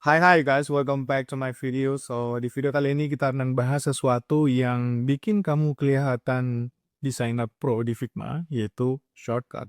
Hai guys, welcome back to my video. Di video kali ini kita akan bahas sesuatu yang bikin kamu kelihatan desainer pro di Figma, yaitu shortcut.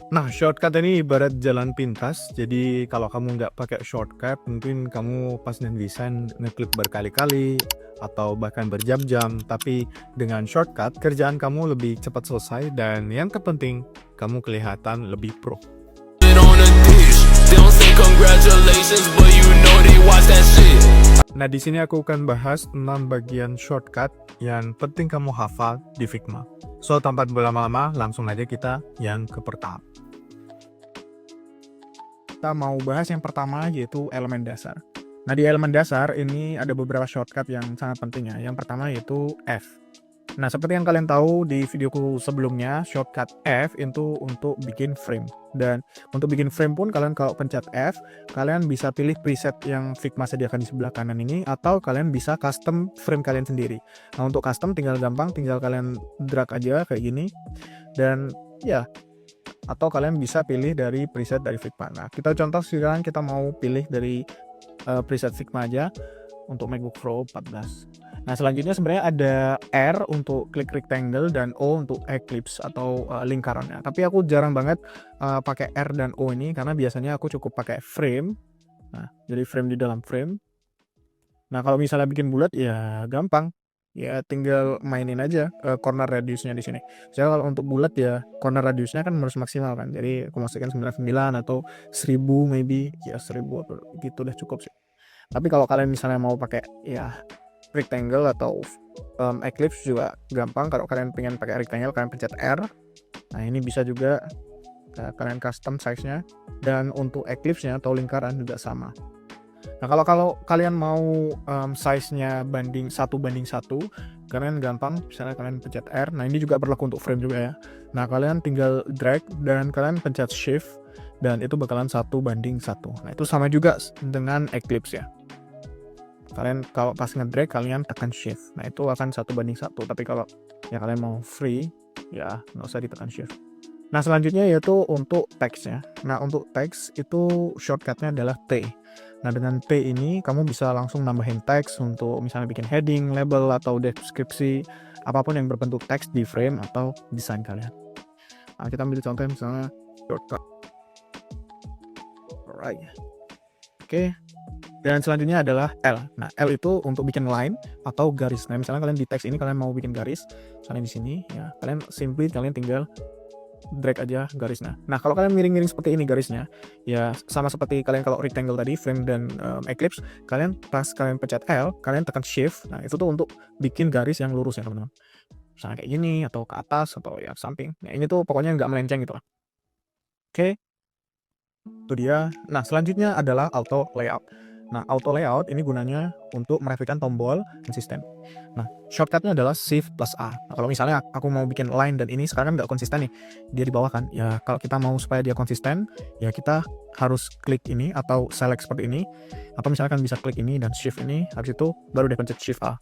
Nah, shortcut ini ibarat jalan pintas. Jadi kalau kamu nggak pakai shortcut, mungkin kamu pas desain ngeklik berkali-kali atau bahkan berjam-jam. Tapi dengan shortcut, kerjaan kamu lebih cepat selesai dan yang terpenting, kamu kelihatan lebih pro. Nah, di sini aku akan bahas 6 bagian shortcut yang penting kamu hafal di Figma. So, tanpa berlama-lama, langsung aja kita yang ke pertama. Kita mau bahas yang pertama, yaitu elemen dasar. Nah, di elemen dasar ini ada beberapa shortcut yang sangat penting ya. Yang pertama yaitu F. Nah, seperti yang kalian tahu di videoku sebelumnya, shortcut F itu untuk bikin frame. Dan untuk bikin frame pun kalian kalau pencet F, kalian bisa pilih preset yang Figma sediakan di sebelah kanan ini, atau kalian bisa custom frame kalian sendiri. Nah, untuk custom tinggal gampang, tinggal kalian drag aja kayak gini. Dan ya, atau kalian bisa pilih dari preset dari Figma. Nah, kita contoh sekarang kita mau pilih dari preset Figma aja untuk MacBook Pro 14. Nah, selanjutnya sebenarnya ada R untuk klik rectangle dan O untuk ellipse atau lingkarannya. Tapi aku jarang banget pakai R dan O ini karena biasanya aku cukup pakai frame. Nah, jadi frame di dalam frame. Nah, kalau misalnya bikin bulat ya gampang. Ya tinggal mainin aja corner radiusnya di sini. Saya kalau untuk bulat ya corner radiusnya kan harus maksimal kan. Jadi aku masukin 99 atau 1000 maybe. Ya 1000 atau gitu udah cukup sih. Tapi kalau kalian misalnya mau pakai ya rectangle atau ellipse juga gampang. Kalau kalian pengen pakai rectangle, kalian pencet R. Nah, ini bisa juga kalian custom size-nya. Dan untuk ellipse-nya atau lingkaran juga sama. Nah, kalau kalian mau size-nya banding 1:1, kalian gampang, misalnya kalian pencet R. Nah, ini juga berlaku untuk frame juga ya. Nah, kalian tinggal drag dan kalian pencet shift dan itu bakalan 1:1. Nah, itu sama juga dengan ellipse ya. Kalian kalau pas ngedrag kalian tekan shift, nah itu akan 1:1. Tapi kalau ya kalian mau free ya nggak usah ditekan shift. Nah, selanjutnya yaitu untuk teksnya. Nah, untuk teks itu shortcutnya adalah T. Nah, dengan T ini kamu bisa langsung nambahin teks untuk misalnya bikin heading, label, atau deskripsi, apapun yang berbentuk teks di frame atau desain kalian. Nah, kita ambil contoh misalnya shortcut. Alright. Oke. Dan selanjutnya adalah L. Nah, L itu untuk bikin line atau garis. Nah, misalnya kalian di teks ini kalian mau bikin garis, misalnya di sini ya, kalian tinggal drag aja garisnya. Nah, kalau kalian miring-miring seperti ini garisnya, ya sama seperti kalian kalau rectangle tadi, frame dan ellipse, kalian pas kalian pencet L, kalian tekan shift. Nah, itu tuh untuk bikin garis yang lurus ya, teman-teman. Misalnya kayak gini atau ke atas atau ya samping. Nah, ini tuh pokoknya nggak melenceng gitu lah. Oke. Itu dia. Nah, selanjutnya adalah auto layout. Nah, auto layout ini gunanya untuk merapikan tombol konsisten. Nah, shortcutnya adalah Shift plus A. Nah, kalau misalnya aku mau bikin line dan ini sekarang nggak konsisten nih, dia di bawah kan. Ya, kalau kita mau supaya dia konsisten, ya kita harus klik ini atau select seperti ini. Atau misalkan bisa klik ini dan shift ini, habis itu baru dia pencet Shift A.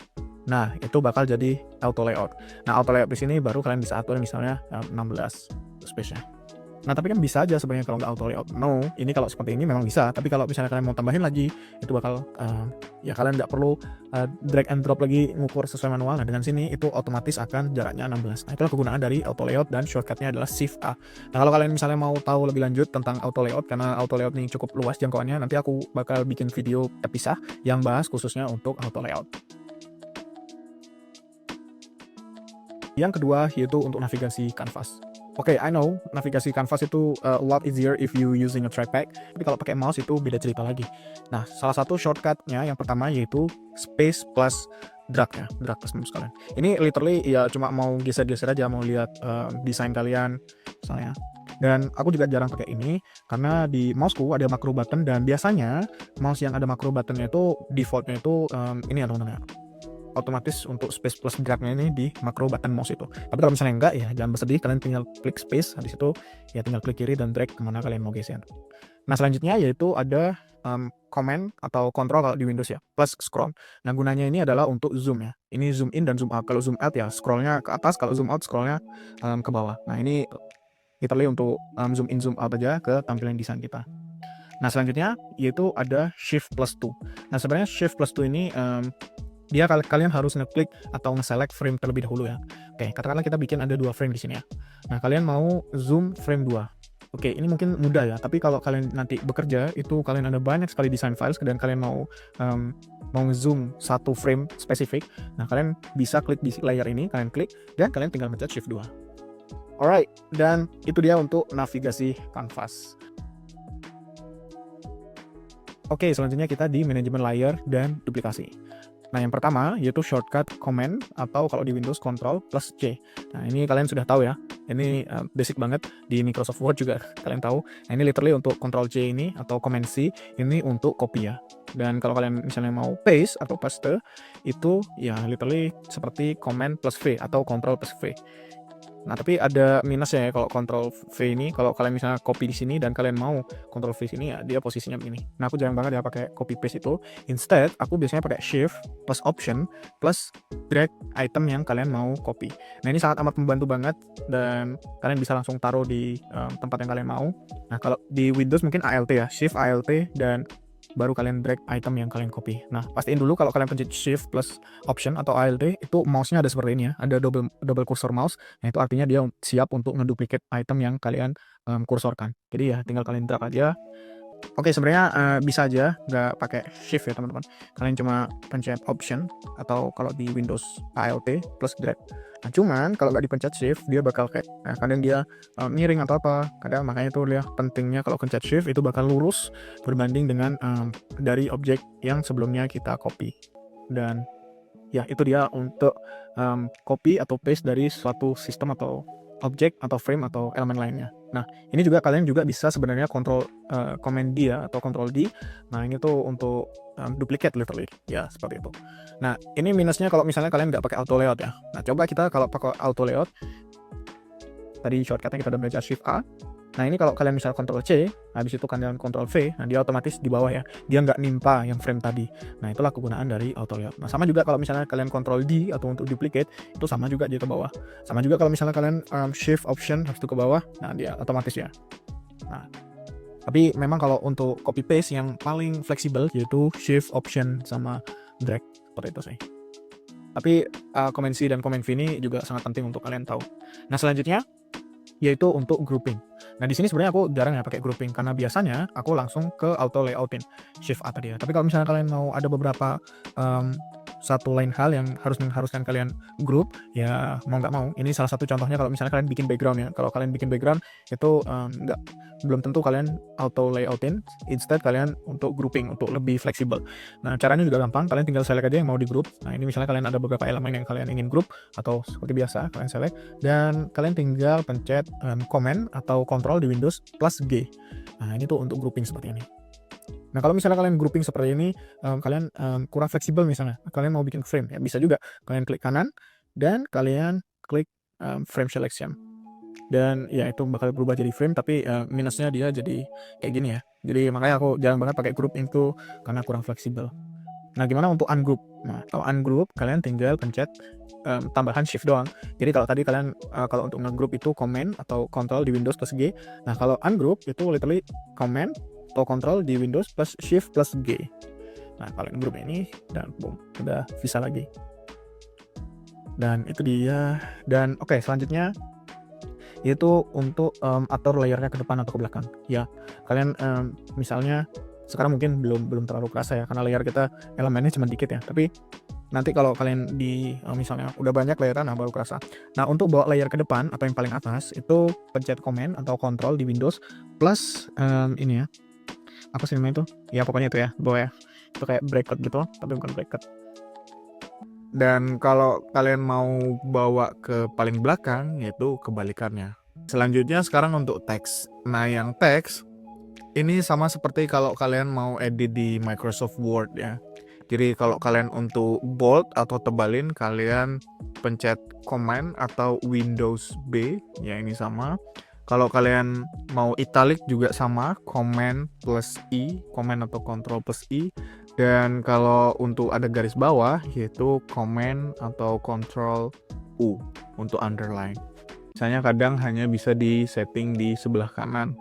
Nah, itu bakal jadi auto layout. Nah, auto layout di sini baru kalian bisa atur misalnya 16 space-nya. Nah, tapi kan bisa aja sebenarnya kalau nggak auto layout. No, ini kalau seperti ini memang bisa. Tapi kalau misalnya kalian mau tambahin lagi, itu bakal ya kalian nggak perlu drag and drop lagi ngukur sesuai manual. Nah, dengan sini itu otomatis akan jaraknya 16. Nah, itulah kegunaan dari auto layout dan shortcutnya adalah Shift A. Nah, kalau kalian misalnya mau tahu lebih lanjut tentang auto layout, karena auto layout ini cukup luas jangkauannya, nanti aku bakal bikin video terpisah yang bahas khususnya untuk auto layout. Yang kedua yaitu untuk navigasi kanvas. Oke, I know navigasi kanvas itu a lot easier if you using a trackpad. Tapi kalau pakai mouse itu beda cerita lagi. Nah, salah satu shortcutnya yang pertama yaitu space plus drag ya, drag plus mouse kalian. Ini literally ya cuma mau geser-geser aja, mau lihat desain kalian misalnya. Dan aku juga jarang pakai ini karena di mouseku ada macro button dan biasanya mouse yang ada macro buttonnya itu defaultnya itu ini ya teman-teman ya, otomatis untuk space plus dragnya ini di macro button mouse itu. Tapi kalau misalnya enggak ya jangan bersedih, kalian tinggal klik space, habis itu ya tinggal klik kiri dan drag kemana kalian mau geser. Nah, selanjutnya yaitu ada command atau control kalau di Windows ya, plus scroll. Nah, gunanya ini adalah untuk zoom ya. Ini zoom in dan zoom out. Kalau zoom out ya scrollnya ke atas, kalau zoom out scrollnya ke bawah. Nah, ini literally untuk zoom in zoom out aja ke tampilan desain kita. Nah selanjutnya yaitu ada Shift plus 2. Nah sebenarnya Shift plus 2 ini dia kalian harus ngeklik atau nge-select frame terlebih dahulu ya. Oke, katakanlah kita bikin ada 2 frame di sini ya. Nah, kalian mau zoom frame 2. Oke, ini mungkin mudah ya, tapi kalau kalian nanti bekerja itu kalian ada banyak sekali design files dan kalian mau zoom satu frame spesifik. Nah, kalian bisa klik di layar ini, kalian klik dan kalian tinggal mencet Shift 2. Alright, dan itu dia untuk navigasi kanvas. Oke, selanjutnya kita di manajemen layer dan duplikasi. Nah, yang pertama yaitu shortcut Command atau kalau di Windows Ctrl plus C. Nah, ini kalian sudah tahu ya. Ini basic banget di Microsoft Word juga kalian tahu. Nah, ini literally untuk Ctrl C ini atau Command C ini untuk copy ya. Dan kalau kalian misalnya mau paste atau paste itu ya literally seperti Command plus V atau Ctrl plus V. Nah, tapi ada minusnya ya kalau Ctrl V ini, kalau kalian misalnya copy di sini dan kalian mau Ctrl V sini ya dia posisinya begini. Nah, aku jarang banget ya pakai copy paste itu. Instead, aku biasanya pakai Shift plus Option plus drag item yang kalian mau copy. Nah, ini sangat amat membantu banget dan kalian bisa langsung taruh di tempat yang kalian mau. Nah, kalau di Windows mungkin Alt ya, Shift Alt dan baru kalian drag item yang kalian copy. Nah, pastiin dulu kalau kalian pencet Shift plus Option atau Alt itu mouse-nya ada seperti ini ya, ada double cursor mouse. Nah, itu artinya dia siap untuk ngeduplicate item yang kalian kursorkan. Jadi ya tinggal kalian drag aja. Oke, sebenarnya bisa aja nggak pakai Shift ya teman-teman. Kalian cuma pencet Option atau kalau di Windows Alt plus drag. Nah, cuman kalau nggak dipencet Shift dia bakal kayak kadang dia miring atau apa. Kadang makanya itu lihat pentingnya kalau pencet Shift itu bakal lurus berbanding dengan dari objek yang sebelumnya kita copy. Dan ya itu dia untuk copy atau paste dari suatu sistem atau objek atau frame atau elemen lainnya. Nah, ini juga kalian juga bisa sebenarnya Command D ya, atau Control D. Nah, ini tuh untuk duplicate literally ya, seperti itu. Nah, ini minusnya kalau misalnya kalian nggak pakai auto layout ya. Nah, coba kita kalau pakai auto layout, tadi shortcutnya kita udah belajar Shift A. Nah, ini kalau kalian misalnya Ctrl C, habis itu kalian Ctrl V, nah dia otomatis di bawah ya. Dia nggak nimpa yang frame tadi. Nah, itulah kegunaan dari auto layout. Nah, sama juga kalau misalnya kalian Ctrl D atau untuk duplicate, itu sama juga dia ke bawah. Sama juga kalau misalnya kalian Shift Option habis itu ke bawah, nah dia otomatis ya. Nah, tapi memang kalau untuk copy paste yang paling fleksibel yaitu Shift Option sama drag, seperti itu sih. Tapi Command C dan Command V ini juga sangat penting untuk kalian tahu. Nah, selanjutnya yaitu untuk grouping. Nah, di sini sebenarnya aku jarang ya pakai grouping karena biasanya aku langsung ke auto layoutin Shift A tadi ya. Tapi kalau misalnya kalian mau ada beberapa satu lain hal yang mengharuskan kalian group, ya mau nggak mau. Ini salah satu contohnya kalau misalnya kalian bikin background ya. Kalau kalian bikin background itu belum tentu kalian auto layoutin, instead kalian untuk grouping untuk lebih fleksibel. Nah, caranya juga gampang, kalian tinggal select aja yang mau di group. Nah, ini misalnya kalian ada beberapa elemen yang kalian ingin group atau seperti biasa kalian select dan kalian tinggal pencet Command atau Control di Windows plus G. Nah, ini tuh untuk grouping seperti ini. Nah, kalau misalnya kalian grouping seperti ini, kalian kurang fleksibel misalnya, kalian mau bikin frame, ya bisa juga. Kalian klik kanan, dan kalian klik frame selection. Dan ya itu bakal berubah jadi frame, tapi minusnya dia jadi kayak gini ya. Jadi makanya aku jarang banget pakai grouping itu, karena kurang fleksibel. Nah, gimana untuk ungroup? Nah, kalau ungroup, kalian tinggal pencet tambahan Shift doang. Jadi kalau tadi kalian kalau untuk ngegroup itu Command atau Control di Windows plus G. Nah, kalau ungroup itu literally Command atau Control di Windows plus Shift plus G. Nah, kalian group ini dan boom, udah bisa lagi. Dan itu dia. Dan oke, selanjutnya itu untuk atur layarnya ke depan atau ke belakang. Ya, kalian misalnya sekarang mungkin belum terlalu kerasa ya karena layar kita elemennya cuma dikit ya. Tapi nanti kalau kalian di misalnya udah banyak layar, nah baru kerasa. Nah, untuk bawa layar ke depan atau yang paling atas itu pencet Command atau Control di Windows plus ini ya. Apa sih namanya itu? Ya pokoknya itu ya, bawah ya. Itu kayak bracket gitu, tapi bukan bracket. Dan kalau kalian mau bawa ke paling belakang, yaitu kebalikannya. Selanjutnya sekarang untuk teks. Nah, yang teks ini sama seperti kalau kalian mau edit di Microsoft Word ya. Jadi kalau kalian untuk bold atau tebalin, kalian pencet Command atau Windows B, ya ini sama. Kalau kalian mau italic juga sama, Command plus I, Command atau Control plus I. Dan kalau untuk ada garis bawah, yaitu Command atau Control U untuk underline. Misalnya kadang hanya bisa di setting di sebelah kanan.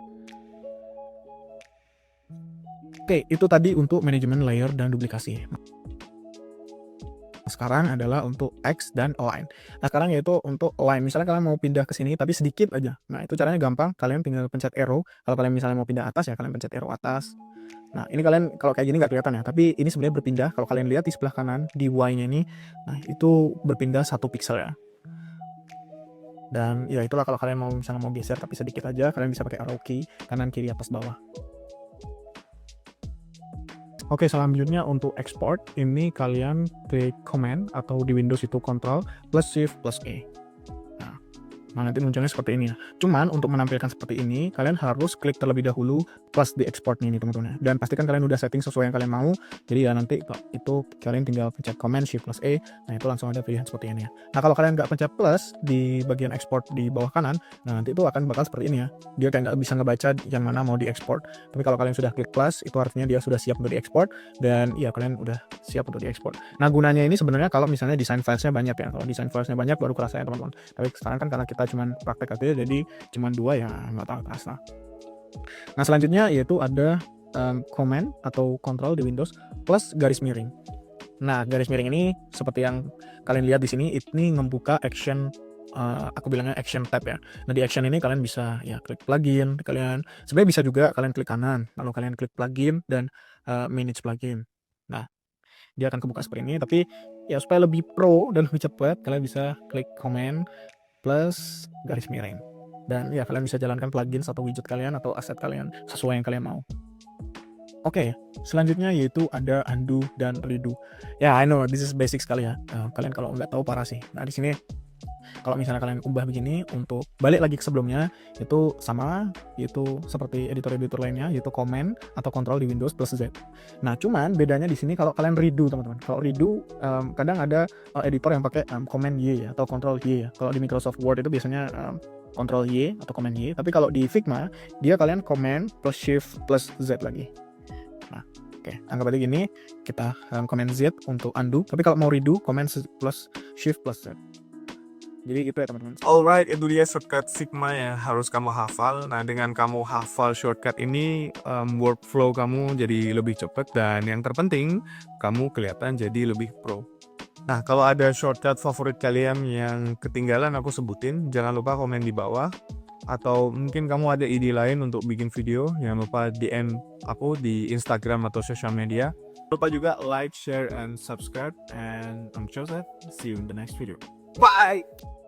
Oke, itu tadi untuk manajemen layer dan duplikasi. Sekarang adalah untuk X dan align. Nah, sekarang yaitu untuk align. Misalnya kalian mau pindah ke sini tapi sedikit aja. Nah, itu caranya gampang. Kalian tinggal pencet arrow. Kalau kalian misalnya mau pindah atas ya kalian pencet arrow atas. Nah, ini kalian kalau kayak gini nggak kelihatan ya, tapi ini sebenarnya berpindah. Kalau kalian lihat di sebelah kanan di Y-nya ini, nah itu berpindah 1 pixel ya. Dan ya itulah kalau kalian mau misalnya mau geser tapi sedikit aja, kalian bisa pakai arrow key kanan kiri atas bawah. Oke, selanjutnya untuk export, ini kalian klik command atau di Windows itu control plus shift plus E. Nah, nanti munculnya seperti ini ya. Cuman untuk menampilkan seperti ini, kalian harus klik terlebih dahulu plus di export ini teman-teman. Dan pastikan kalian udah setting sesuai yang kalian mau. Jadi ya nanti itu kalian tinggal pencet command shift plus E. Nah, itu langsung ada pilihan seperti ini ya. Nah, kalau kalian nggak pencet plus di bagian export di bawah kanan, nah nanti itu akan bakal seperti ini ya. Dia kayak nggak bisa ngebaca yang mana mau diekspor. Tapi kalau kalian sudah klik plus, itu artinya dia sudah siap untuk diekspor. Dan ya kalian udah siap untuk diekspor. Nah, gunanya ini sebenarnya kalau misalnya desain filesnya banyak ya. Kalau desain filesnya banyak baru kerasa ya teman-teman. Tapi sekarang kan karena kita cuman praktek aja jadi cuman 2 ya nggak tahu kerasa. Nah, selanjutnya yaitu ada command atau control di Windows plus garis miring. Nah, garis miring ini seperti yang kalian lihat di sini, ini membuka action, aku bilangnya action tab ya. Nah, di action ini kalian bisa ya klik plugin, kalian sebenarnya bisa juga kalian klik kanan lalu kalian klik plugin dan manage plugin. Nah, dia akan kebuka seperti ini, tapi ya supaya lebih pro dan lebih cepat kalian bisa klik command plus garis miring. Dan ya kalian bisa jalankan plugin atau widget kalian atau aset kalian sesuai yang kalian mau. Oke, selanjutnya yaitu ada undo dan redo. Ya, I know this is basic sekali ya. Kalian kalau nggak tahu parah sih. Nah, di sini kalau misalnya kalian ubah begini untuk balik lagi ke sebelumnya itu sama, yaitu seperti editor-editor lainnya yaitu command atau control di Windows plus Z. Nah, cuman bedanya di sini kalau kalian redo teman-teman. Kalau redo kadang ada editor yang pakai command Y ya, atau control Y ya. Kalau di Microsoft Word itu biasanya control Y atau command Y, tapi kalau di Figma dia kalian command plus shift plus Z lagi. Nah, oke, anggap aja gini, kita command Z untuk undo, tapi kalau mau redo command plus shift plus Z. Jadi gitu ya teman-teman. Alright, itu dia shortcut Figma yang harus kamu hafal. Nah, dengan kamu hafal shortcut ini, workflow kamu jadi lebih cepat dan yang terpenting, kamu kelihatan jadi lebih pro. Nah, kalau ada shortcut favorit kalian yang ketinggalan aku sebutin, jangan lupa komen di bawah. Atau mungkin kamu ada ide lain untuk bikin video, jangan lupa DM aku di Instagram atau social media. Lupa juga like, share, and subscribe. And I'm Joseph. See you in the next video. Bye!